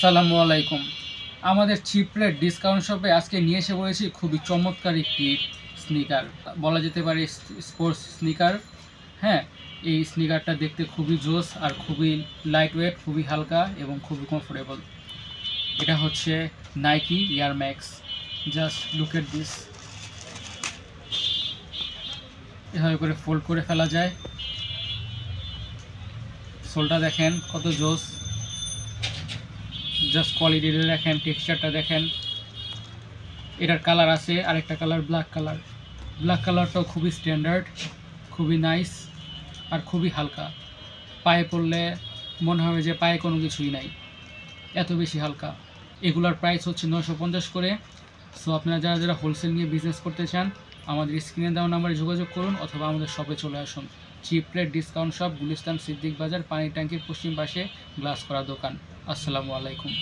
আসসালামু আলাইকুম। আমাদের চিপ রেট ডিসকাউন্ট শপে আজকে নিয়ে এসে পড়েছি খুবই চমৎকার একটি স্নিকার, বলা যেতে পারে স্পোর্টস স্নিকার। হ্যাঁ, এই স্নিকারটা দেখতে খুবই জোস আর খুবই লাইট ওয়েট, খুবই হালকা এবং খুবই কমফোর্টেবল। এটা হচ্ছে Nike air max. Just look at this. এভাবে করে ফোল্ড করে ফেলা যায়। সোলটা দেখেন কত জোস, জাস্ট কোয়ালিটিটা দেখেন, টেক্সচারটা দেখেন। এটার কালার আছে, আরেকটা কালার ব্ল্যাক কালার। ব্ল্যাক কালারটাও খুবই স্ট্যান্ডার্ড, খুবই নাইস আর খুবই হালকা। পায়ে পড়লে মনে হবে যে পায়ে কোনো কিছুই নাই, এত বেশি হালকা। এগুলার প্রাইস হচ্ছে 950 করে। সো আপনারা যারা যারা হোলসেল নিয়ে বিজনেস করতে চান আমাদের স্ক্রিনে দেওয়া নাম্বারে যোগাযোগ করুন অথবা আমাদের শপে চলে আসুন। Chip rate discount shop, Gulistan Siddique বাজার, পানির ট্যাঙ্কির পশ্চিম পাশে, গ্লাস করা দোকান। আসসালামু আলাইকুম।